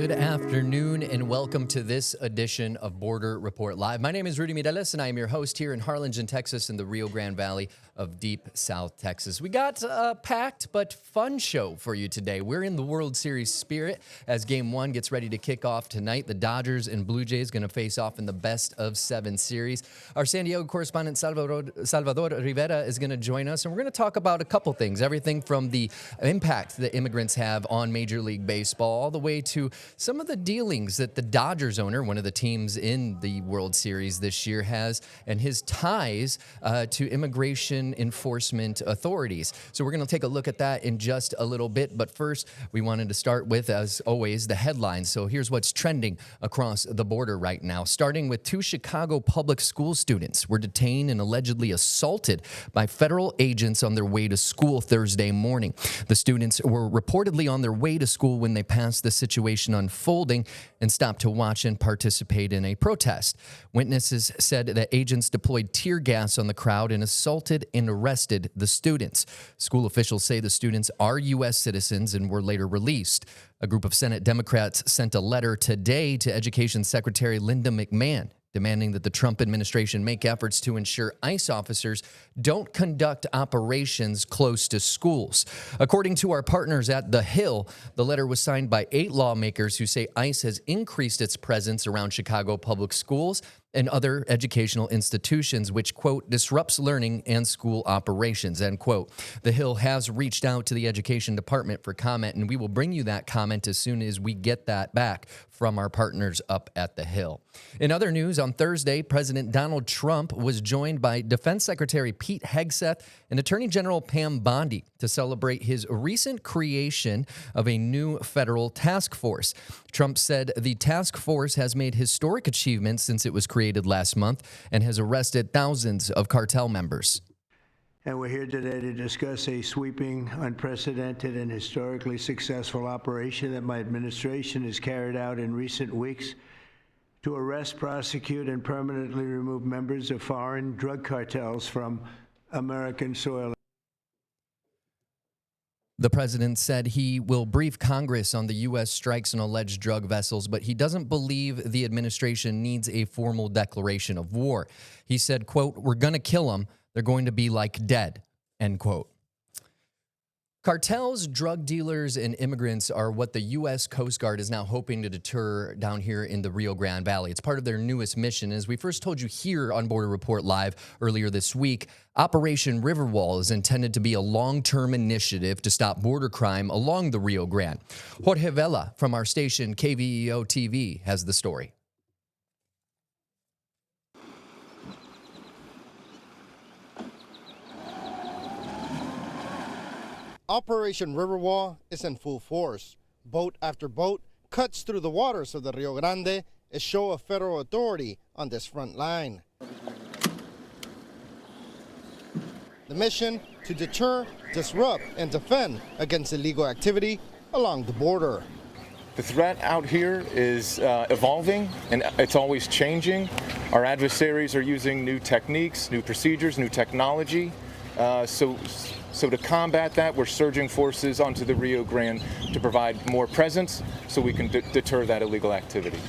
Good afternoon and welcome to this edition of Border Report Live. My name is Rudy Mireles and I am your host here in Harlingen, Texas in the Rio Grande Valley of deep South Texas. We got a packed but fun show for you today. We're in the World Series spirit as Game 1 gets ready to kick off tonight. The Dodgers and Blue Jays going to face off in the best-of-7 series. Our San Diego correspondent Salvador Rivera is going to join us, and we're going to talk about a couple things. Everything from the impact that immigrants have on Major League Baseball all the way to some of the dealings that the Dodgers owner, one of the teams in the World Series this year, has, and his ties to immigration enforcement authorities. So we're going to take a look at that in just a little bit. But first, we wanted to start with, as always, the headlines. So here's what's trending across the border right now. Starting with 2 Chicago public school students were detained and allegedly assaulted by federal agents on their way to school Thursday morning. The students were reportedly on their way to school when they passed the situation unfolding and stopped to watch and participate in a protest. Witnesses said that agents deployed tear gas on the crowd and assaulted and arrested the students. School officials say the students are U.S. citizens and were later released. A group of Senate Democrats sent a letter today to Education Secretary Linda McMahon, demanding that the Trump administration make efforts to ensure ICE officers don't conduct operations close to schools. According to our partners at The Hill, the letter was signed by 8 lawmakers who say ICE has increased its presence around Chicago public schools and other educational institutions, which, quote, disrupts learning and school operations, end quote. The Hill has reached out to the Education Department for comment, and we will bring you that comment as soon as we get that back from our partners up at The Hill. In other news, on Thursday, President Donald Trump was joined by Defense Secretary Pete Hegseth and Attorney General Pam Bondi to celebrate his recent creation of a new federal task force. Trump said the task force has made historic achievements since it was created last month and has arrested thousands of cartel members. And we're here today to discuss a sweeping, unprecedented, and historically successful operation that my administration has carried out in recent weeks to arrest, prosecute, and permanently remove members of foreign drug cartels from American soil. The president said he will brief Congress on the U.S. strikes on alleged drug vessels, but he doesn't believe the administration needs a formal declaration of war. He said, quote, "We're going to kill them. They're going to be like dead," end quote. Cartels, drug dealers, and immigrants are what the U.S. Coast Guard is now hoping to deter down here in the Rio Grande Valley. It's part of their newest mission. As we first told you here on Border Report Live earlier this week, Operation Riverwall is intended to be a long-term initiative to stop border crime along the Rio Grande. Jorge Vela from our station KVEO TV has the story. Operation Riverwall is in full force. Boat after boat cuts through the waters of the Rio Grande, a show of federal authority on this front line. The mission to deter, disrupt, and defend against illegal activity along the border. The threat out here is evolving, and it's always changing. Our adversaries are using new techniques, new procedures, new technology. So to combat that, we're surging forces onto the Rio Grande to provide more presence so we can deter that illegal activity.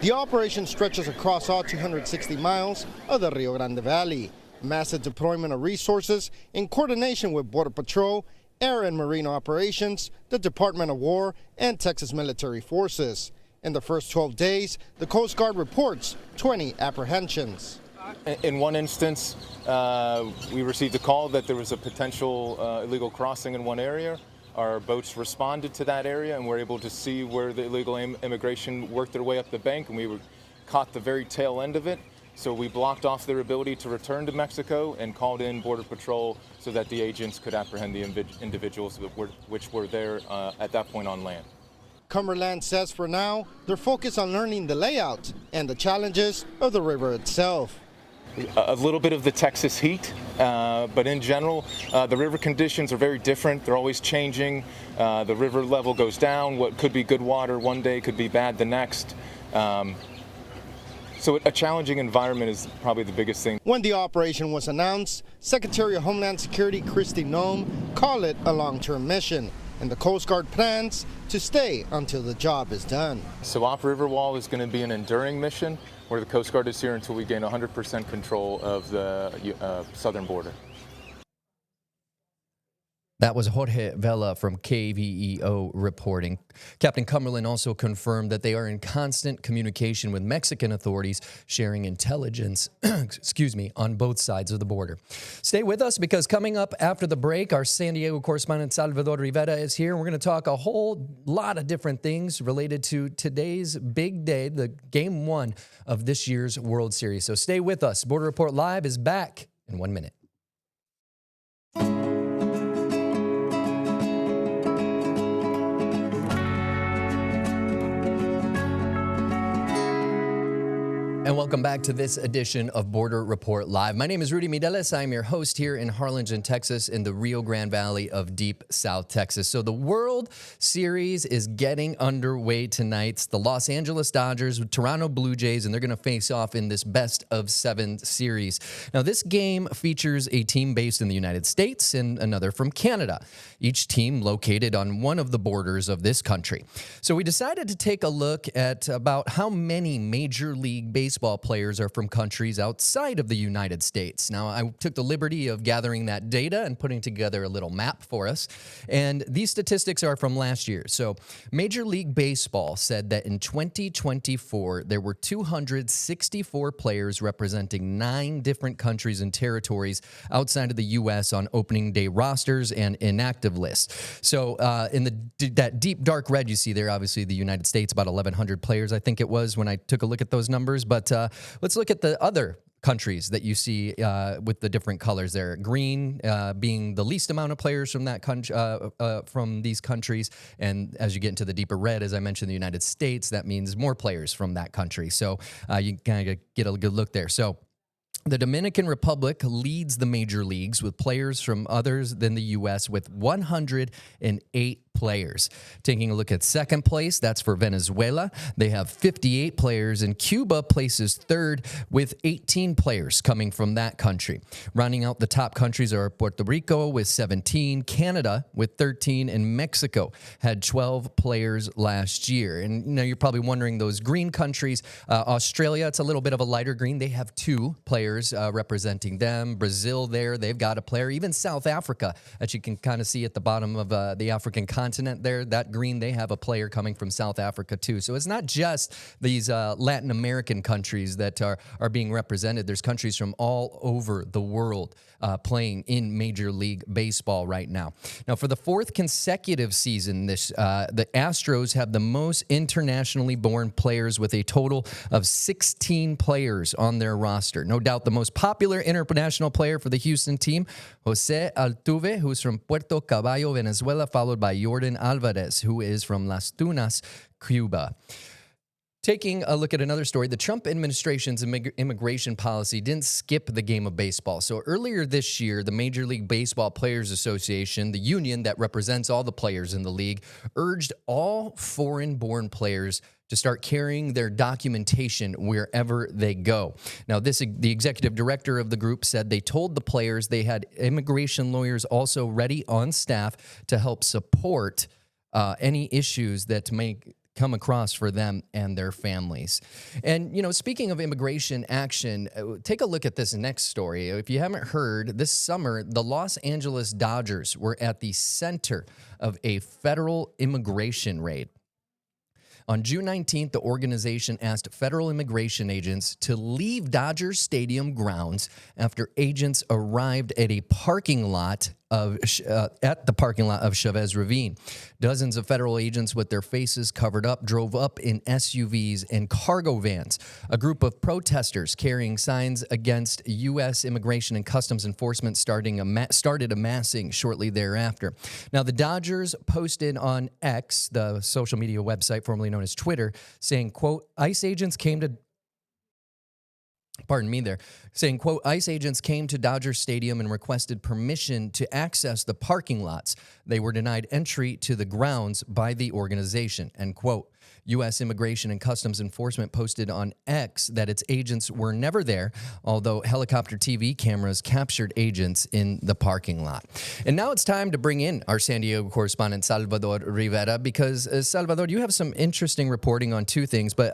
The operation stretches across all 260 miles of the Rio Grande Valley. Massive deployment of resources in coordination with Border Patrol, Air and Marine Operations, the Department of War, and Texas Military Forces. In the first 12 days, the Coast Guard reports 20 apprehensions. In one instance, we received a call that there was a potential illegal crossing in one area. Our boats responded to that area and were able to see where the illegal immigration worked their way up the bank, and we caught the very tail end of it. So we blocked off their ability to return to Mexico and called in Border Patrol so that the agents could apprehend the individuals which were there at that point on land. Cumberland says for now, they're focused on learning the layout and the challenges of the river itself. A little bit of the Texas heat, but in general, the river conditions are very different. They're always changing. The river level goes down. What could be good water one day could be bad the next. So a challenging environment is probably the biggest thing. When the operation was announced, Secretary of Homeland Security Kristi Noem called it a long-term mission. and the Coast Guard plans to stay until the job is done. So Upriver Wall is going to be an enduring mission where the Coast Guard is here until we gain 100% control of the southern border. That was Jorge Vela from KVEO reporting. Captain Cumberland also confirmed that they are in constant communication with Mexican authorities, sharing intelligence, on both sides of the border. Stay with us because coming up after the break, our San Diego correspondent Salvador Rivera is here. We're going to talk a whole lot of different things related to today's big day, the Game 1 of this year's World Series. So stay with us. Border Report Live is back in 1 minute. And welcome back to this edition of Border Report Live. My name is Rudy Mireles. I'm your host here in Harlingen, Texas, in the Rio Grande Valley of deep South Texas. So the World Series is getting underway tonight. It's the Los Angeles Dodgers with Toronto Blue Jays, and they're going to face off in this best-of-7 series. Now, this game features a team based in the United States and another from Canada, each team located on one of the borders of this country. So we decided to take a look at about how many Major League Baseball players are from countries outside of the United States. Now, I took the liberty of gathering that data and putting together a little map for us. And these statistics are from last year. So Major League Baseball said that in 2024, there were 264 players representing 9 different countries and territories outside of the U.S. on opening day rosters and inactive lists. So in that deep dark red you see there, obviously the United States, about 1,100 players, I think it was when I took a look at those numbers. But let's look at the other countries that you see with the different colors there. Green being the least amount of players from that from these countries, and as you get into the deeper red, as I mentioned, the United States, that means more players from that country. So you kind of get a good look there. So the Dominican Republic leads the major leagues with players from others than the U.S. with 108 players. Taking a look at second place, that's for Venezuela. They have 58 players, and Cuba places third with 18 players coming from that country. Rounding out the top countries are Puerto Rico with 17, Canada with 13, and Mexico had 12 players last year. And you know, you're probably wondering those green countries. Australia, it's a little bit of a lighter green. They have 2 players representing them. Brazil there, they've got a player. Even South Africa, that you can kind of see at the bottom of the African continent there, that green, they have a player coming from South Africa too. So it's not just these Latin American countries that are being represented. There's countries from all over the world playing in Major League Baseball right now. Now, for the 4th consecutive season, the Astros have the most internationally born players with a total of 16 players on their roster. No doubt the most popular international player for the Houston team, Jose Altuve, who's from Puerto Caballo, Venezuela, followed by Jordan Alvarez, who is from Las Tunas, Cuba. Taking a look at another story, the Trump administration's immigration policy didn't skip the game of baseball. So earlier this year, the Major League Baseball Players Association, the union that represents all the players in the league, urged all foreign-born players to start carrying their documentation wherever they go. Now, the executive director of the group said they told the players they had immigration lawyers also ready on staff to help support any issues that may come across for them and their families. And, you know, speaking of immigration action, take a look at this next story. If you haven't heard, this summer, the Los Angeles Dodgers were at the center of a federal immigration raid. On June 19th, the organization asked federal immigration agents to leave Dodger Stadium grounds after agents arrived at the parking lot of Chavez Ravine. Dozens of federal agents with their faces covered up drove up in SUVs and cargo vans. A group of protesters carrying signs against U.S. Immigration and Customs Enforcement started amassing shortly thereafter. Now, the Dodgers posted on X, the social media website formerly known as Twitter, saying, quote, ICE agents came to pardon me there, saying, quote, ICE agents came to Dodger Stadium and requested permission to access the parking lots. They were denied entry to the grounds by the organization, end quote. U.S. Immigration and Customs Enforcement posted on X that its agents were never there, although helicopter TV cameras captured agents in the parking lot. And now it's time to bring in our San Diego correspondent, Salvador Rivera, because, Salvador, you have some interesting reporting on two things, but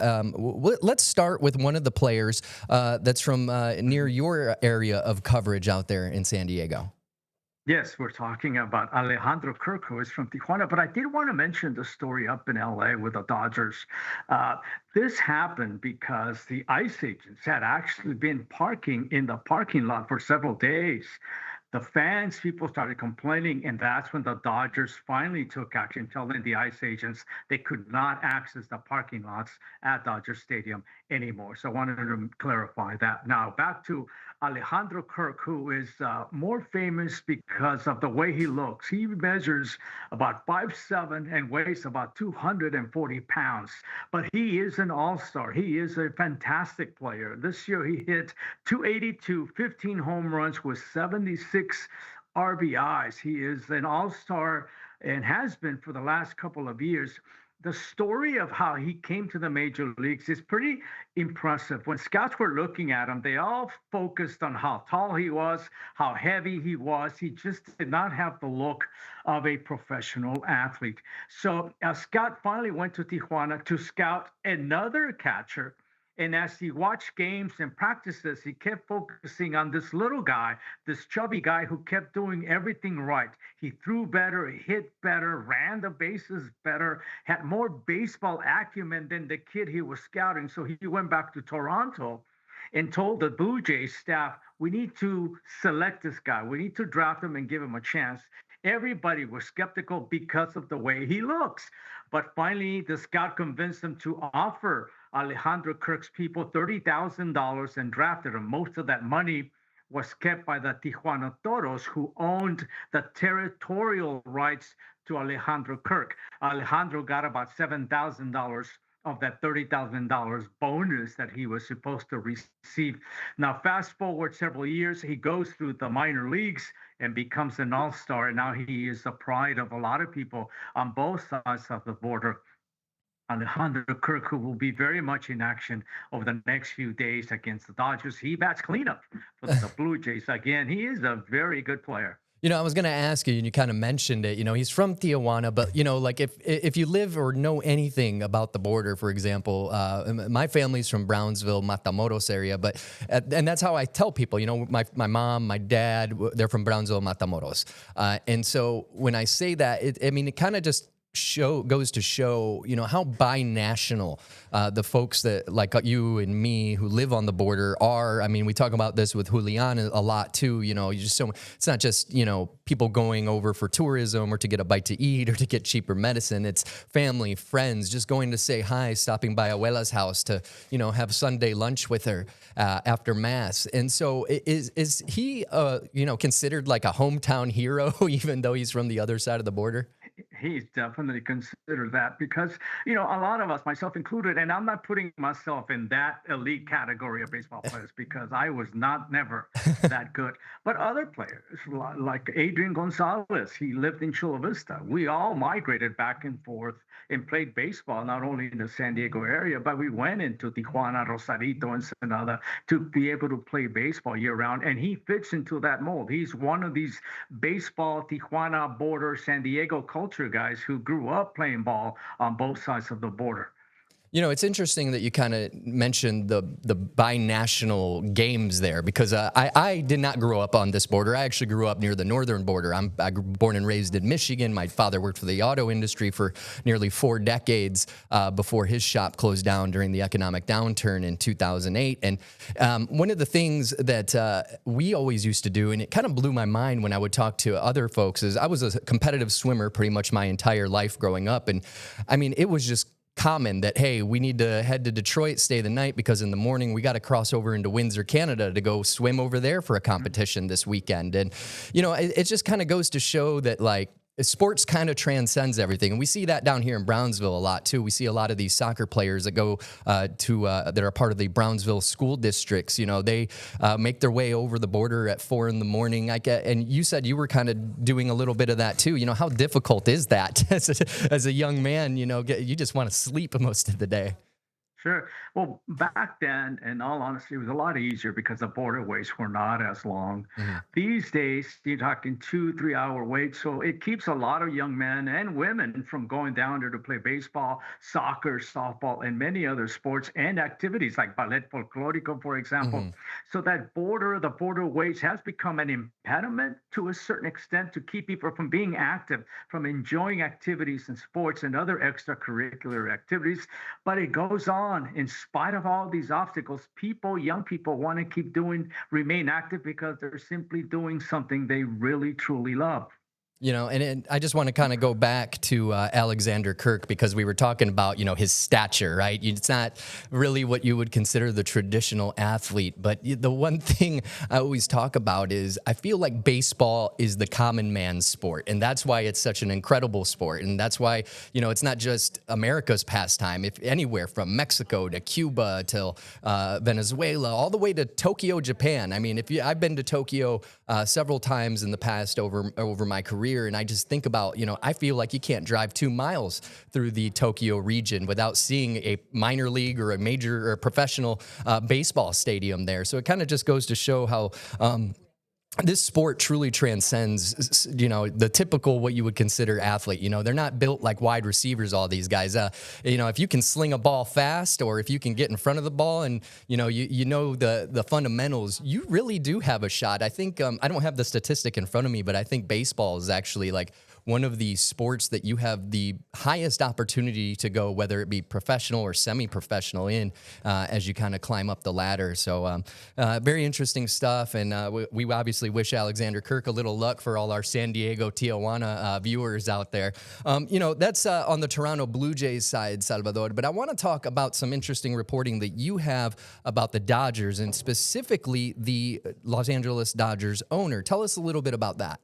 let's start with one of the players that's from near your area of coverage out there in San Diego. Yes, we're talking about Alejandro Kirk, who is from Tijuana, but I did want to mention the story up in LA with the Dodgers. This happened because the ICE agents had actually been parking in the parking lot for several days. The fans, people started complaining, and that's when the Dodgers finally took action, telling the ICE agents they could not access the parking lots at Dodger Stadium anymore. So I wanted to clarify that. Now, back to Alejandro Kirk, who is more famous because of the way he looks. He measures about 5'7" and weighs about 240 pounds, but he is an all-star. He is a fantastic player. This year he hit 282, 15 home runs with 76 RBIs. He is an all-star and has been for the last couple of years. The story of how he came to the major leagues is pretty impressive. When scouts were looking at him, they all focused on how tall he was, how heavy he was. He just did not have the look of a professional athlete. So a scout finally went to Tijuana to scout another catcher. And as he watched games and practices, he kept focusing on this little guy, this chubby guy who kept doing everything right. He threw better, he hit better, ran the bases better, had more baseball acumen than the kid he was scouting. So he went back to Toronto and told the Blue Jays staff, we need to select this guy. We need to draft him and give him a chance. Everybody was skeptical because of the way he looks. But finally, the scout convinced him to offer Alejandro Kirk's people $30,000 and drafted him. Most of that money was kept by the Tijuana Toros, who owned the territorial rights to Alejandro Kirk. Alejandro got about $7,000 of that $30,000 bonus that he was supposed to receive. Now, fast forward several years, he goes through the minor leagues and becomes an all-star. And now he is the pride of a lot of people on both sides of the border. Alejandro Kirk, who will be very much in action over the next few days against the Dodgers. He bats cleanup for the Blue Jays. Again, he is a very good player. You know, I was going to ask you, and you kind of mentioned it, you know, he's from Tijuana, but, you know, like if you live or know anything about the border, for example, my family's from Brownsville, Matamoros area, but, and that's how I tell people, you know, my mom, my dad, they're from Brownsville, Matamoros. And so when I say that, it kind of just goes to show, you know, how binational the folks that like you and me who live on the border are. I mean, we talk about this with Julian a lot too. You know, it's not just, you know, people going over for tourism or to get a bite to eat or to get cheaper medicine. It's family, friends, just going to say hi, stopping by Abuela's house to, you know, have Sunday lunch with her after mass. And so is he, you know, considered like a hometown hero, even though he's from the other side of the border? He's definitely considered that because, you know, a lot of us, myself included, and I'm not putting myself in that elite category of baseball players because I was never that good. But other players like Adrian Gonzalez, he lived in Chula Vista. We all migrated back and forth and played baseball, not only in the San Diego area, but we went into Tijuana, Rosarito, and Ensenada to be able to play baseball year round. And he fits into that mold. He's one of these baseball, Tijuana border, San Diego culture guys who grew up playing ball on both sides of the border. You know, it's interesting that you kind of mentioned the binational games there because I did not grow up on this border. I actually grew up near the northern border. I grew born and raised in Michigan. My father worked for the auto industry for nearly 4 decades before his shop closed down during the economic downturn in 2008. And one of the things that we always used to do, and it kind of blew my mind when I would talk to other folks, is I was a competitive swimmer pretty much my entire life growing up. And I mean, it was just common that, hey, we need to head to Detroit, stay the night, because in the morning we got to cross over into Windsor, Canada to go swim over there for a competition this weekend. And, you know, it just kind of goes to show that, like, sports kind of transcends everything. And we see that down here in Brownsville a lot too. We see a lot of these soccer players that go that are part of the Brownsville school districts. You know, they make their way over the border at 4 a.m. And you said you were kind of doing a little bit of that too. You know, how difficult is that as a young man? You know, you just want to sleep most of the day. Sure. Well, back then, in all honesty, it was a lot easier because the border waits were not as long. These days, you're talking 2-3 hour waits. So it keeps a lot of young men and women from going down there to play baseball, soccer, softball, and many other sports and activities like ballet folklorico, for example. So that the border waits has become an impediment to a certain extent to keep people from being active, from enjoying activities and sports and other extracurricular activities. But it goes on. In spite of all these obstacles, young people want to remain active because they're simply doing something they really, truly love. You know, and I just want to kind of go back to Alexander Kirk because we were talking about, you know, his stature, right? It's not really what you would consider the traditional athlete. But the one thing I always talk about is I feel like baseball is the common man's sport. And that's why it's such an incredible sport. And that's why, you know, it's not just America's pastime. If anywhere from Mexico to Cuba to Venezuela, all the way to Tokyo, Japan. I mean, I've been to Tokyo several times in the past over my career. And I just think about, you know, I feel like you can't drive 2 miles through the Tokyo region without seeing a minor league or a major or professional baseball stadium there. So it kind of just goes to show how this sport truly transcends, you know, the typical what you would consider athlete. You know, they're not built like wide receivers, all these guys. You know, if you can sling a ball fast or if you can get in front of the ball and, you know the fundamentals, you really do have a shot. I think, I don't have the statistic in front of me, but I think baseball is actually like one of the sports that you have the highest opportunity to go, whether it be professional or semi-professional as you kind of climb up the ladder. So very interesting stuff. And we obviously wish Alexander Kirk a little luck for all our San Diego, Tijuana viewers out there. You know, that's on the Toronto Blue Jays side, Salvador. But I want to talk about some interesting reporting that you have about the Dodgers and specifically the Los Angeles Dodgers owner. Tell us a little bit about that.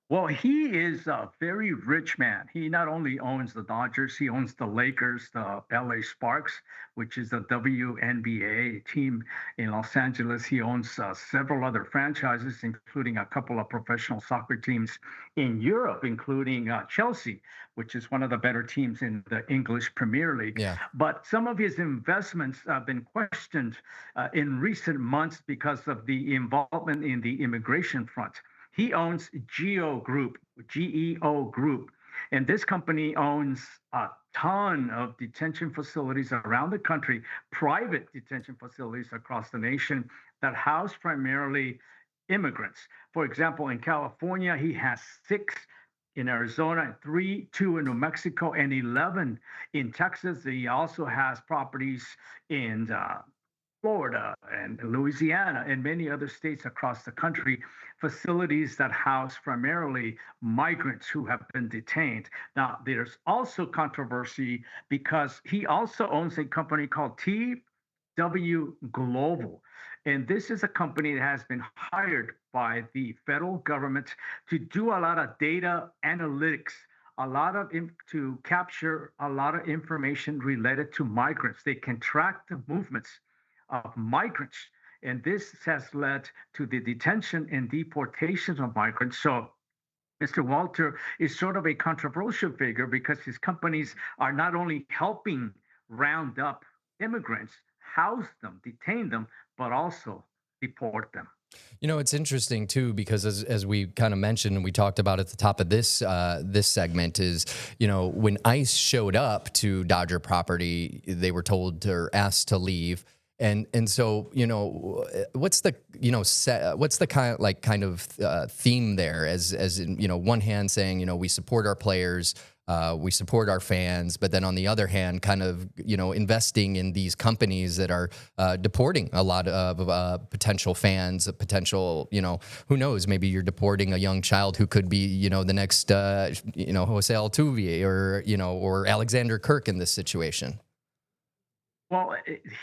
Well, he is a very rich man. He not only owns the Dodgers, he owns the Lakers, the LA Sparks, which is a WNBA team in Los Angeles. He owns several other franchises, including a couple of professional soccer teams in Europe, including Chelsea, which is one of the better teams in the English Premier League. Yeah. But some of his investments have been questioned in recent months because of the involvement in the immigration front. He owns GEO Group, and this company owns a ton of detention facilities around the country, private detention facilities across the nation that house primarily immigrants. For example, in California, he has 6, in Arizona, 3, 2 in New Mexico, and 11 in Texas. He also has properties in Florida and Louisiana and many other states across the country, facilities that house primarily migrants who have been detained. Now, there's also controversy because he also owns a company called TW Global. And this is a company that has been hired by the federal government to do a lot of data analytics, to capture a lot of information related to migrants. They can track the movements of migrants. And this has led to the detention and deportation of migrants. So Mr. Walter is sort of a controversial figure because his companies are not only helping round up immigrants, house them, detain them, but also deport them. You know, it's interesting too, because as we kind of mentioned and we talked about at the top of this segment is, you know, when ICE showed up to Dodger property, they were told or asked to leave. And so, you know, what's the kind of theme there as in, you know, one hand saying, you know, we support our players, we support our fans, but then on the other hand, kind of, you know, investing in these companies that are deporting a lot of potential fans, potential, you know, who knows, maybe you're deporting a young child who could be, you know, the next, you know, Jose Altuve or, you know, or Alexander Kirk in this situation. Well,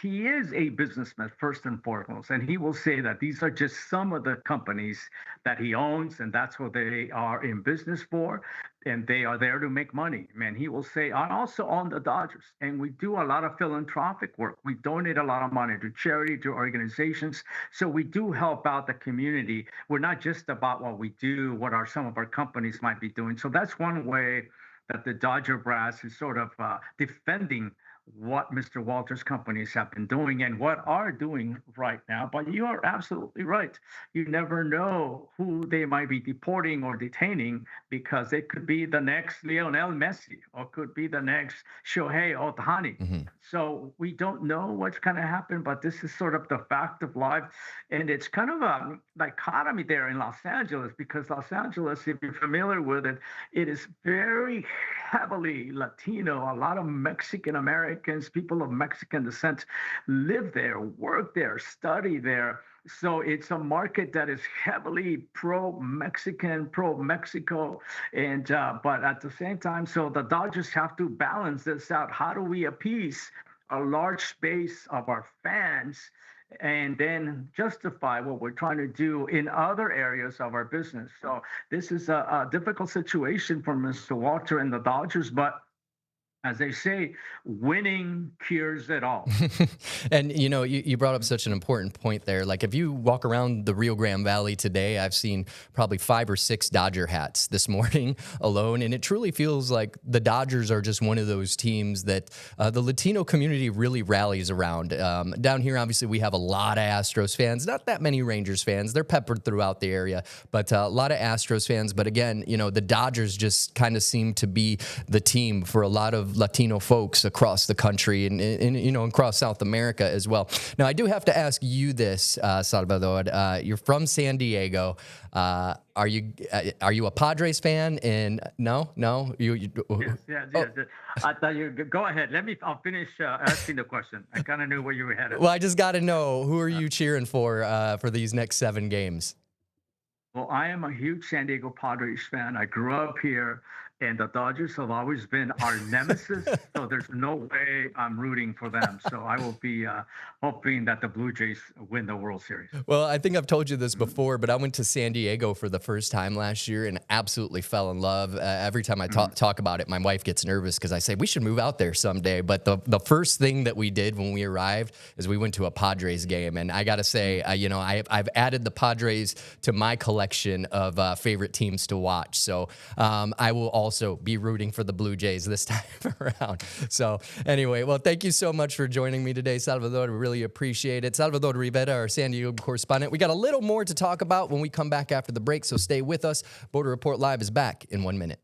he is a businessman first and foremost, and he will say that these are just some of the companies that he owns, and that's what they are in business for, and they are there to make money. Man, he will say, I also own the Dodgers, and we do a lot of philanthropic work. We donate a lot of money to charity, to organizations, so we do help out the community. We're not just about what we do, what are some of our companies might be doing. So that's one way that the Dodger brass is sort of defending what Mr. Walters' companies have been doing and what are doing right now. But you are absolutely right. You never know who they might be deporting or detaining because it could be the next Lionel Messi or could be the next Shohei Ohtani. Mhm. So we don't know what's going to happen, but this is sort of the fact of life. And it's kind of a dichotomy there in Los Angeles because Los Angeles, if you're familiar with it, it is very heavily Latino. A lot of Mexican Americans, people of Mexican descent, live there, work there, study there. So it's a market that is heavily pro-Mexican, pro-Mexico, and but at the same time, so the Dodgers have to balance this out. How do we appease a large base of our fans and then justify what we're trying to do in other areas of our business? So this is a difficult situation for Mr. Walter and the Dodgers, but as they say, winning cures it all. And, you know, you brought up such an important point there. Like, if you walk around the Rio Grande Valley today, I've seen probably 5 or 6 Dodger hats this morning alone. And it truly feels like the Dodgers are just one of those teams that the Latino community really rallies around. Down here, obviously, we have a lot of Astros fans, not that many Rangers fans. They're peppered throughout the area, but a lot of Astros fans. But again, you know, the Dodgers just kind of seem to be the team for a lot of Latino folks across the country and you know, across South America as well. Now, I do have to ask you this, Salvador. You're from San Diego. Are you a Padres fan? And no, Yes. I thought you go ahead. I'll finish asking the question. I kind of knew where you were headed. Well, I just got to know, who are you cheering for these next 7 games? Well, I am a huge San Diego Padres fan. I grew up here, and the Dodgers have always been our nemesis. So there's no way I'm rooting for them. So I will be hoping that the Blue Jays win the World Series. Well, I think I've told you this before, but I went to San Diego for the first time last year and absolutely fell in love. Every time I talk about it, my wife gets nervous because I say we should move out there someday. But the first thing that we did when we arrived is we went to a Padres game. And I got to say, you know, I've added the Padres to my collection of favorite teams to watch. So I will also be rooting for the Blue Jays this time around. So anyway, well, thank you so much for joining me today, Salvador. We really appreciate it. Salvador Rivera, our San Diego correspondent. We got a little more to talk about when we come back after the break, so stay with us. Border Report Live is back in 1 minute.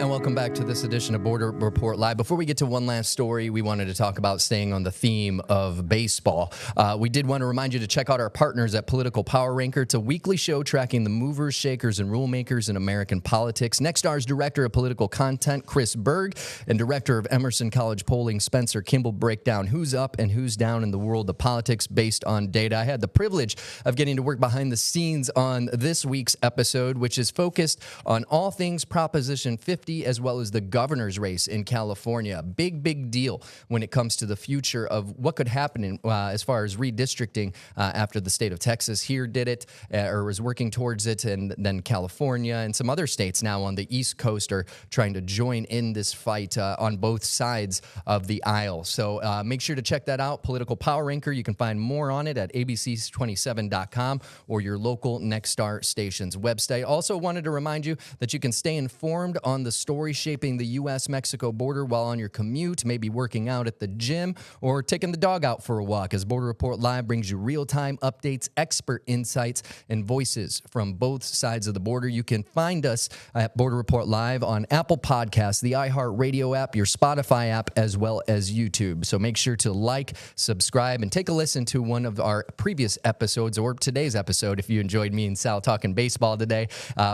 And welcome back to this edition of Border Report Live. Before we get to one last story, we wanted to talk about staying on the theme of baseball. We did want to remind you to check out our partners at Political Power Ranker. It's a weekly show tracking the movers, shakers, and rule makers in American politics. Nextstar's Director of Political Content, Chris Berg, and Director of Emerson College Polling, Spencer Kimball, break down who's up and who's down in the world of politics based on data. I had the privilege of getting to work behind the scenes on this week's episode, which is focused on all things Proposition 50, as well as the governor's race in California. Big deal when it comes to the future of what could happen as far as redistricting after the state of Texas here did it or was working towards it, and then California and some other states now on the East Coast are trying to join in this fight on both sides of the aisle. So make sure to check that out, Political Power Ranker. You can find more on it at abc27.com or your local Nextstar station's website. Also wanted to remind you that you can stay informed on the story shaping the U.S.-Mexico border while on your commute, maybe working out at the gym or taking the dog out for a walk, as Border Report Live brings you real-time updates, expert insights, and voices from both sides of the border. You can find us at Border Report Live on Apple Podcasts, the iHeartRadio app, your Spotify app, as well as YouTube. So make sure to like, subscribe, and take a listen to one of our previous episodes or today's episode if you enjoyed me and Sal talking baseball today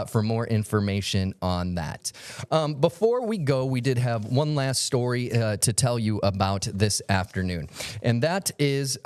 for more information on that. Before we go, we did have one last story to tell you about this afternoon, and that is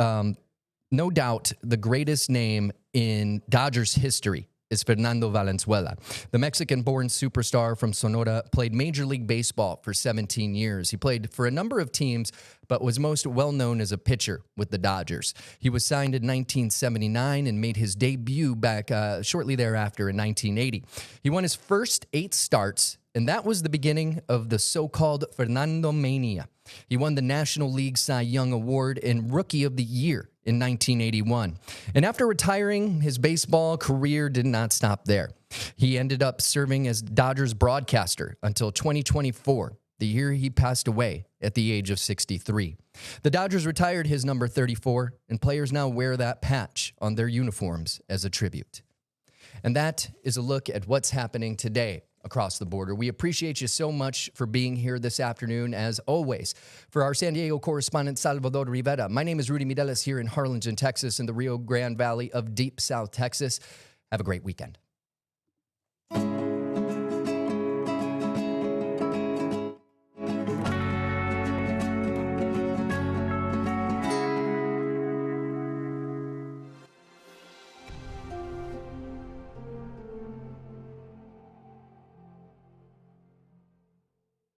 no doubt the greatest name in Dodgers history is Fernando Valenzuela. The Mexican-born superstar from Sonora played Major League Baseball for 17 years. He played for a number of teams, but was most well-known as a pitcher with the Dodgers. He was signed in 1979 and made his debut back shortly thereafter in 1980. He won his first 8 starts, and that was the beginning of the so-called Fernando Mania. He won the National League Cy Young Award and Rookie of the Year in 1981. And after retiring, his baseball career did not stop there. He ended up serving as Dodgers broadcaster until 2024, the year he passed away at the age of 63. The Dodgers retired his number 34, and players now wear that patch on their uniforms as a tribute. And that is a look at what's happening today across the border. We appreciate you so much for being here this afternoon, as always. For our San Diego correspondent, Salvador Rivera, my name is Rudy Mireles here in Harlingen, Texas, in the Rio Grande Valley of Deep South Texas. Have a great weekend.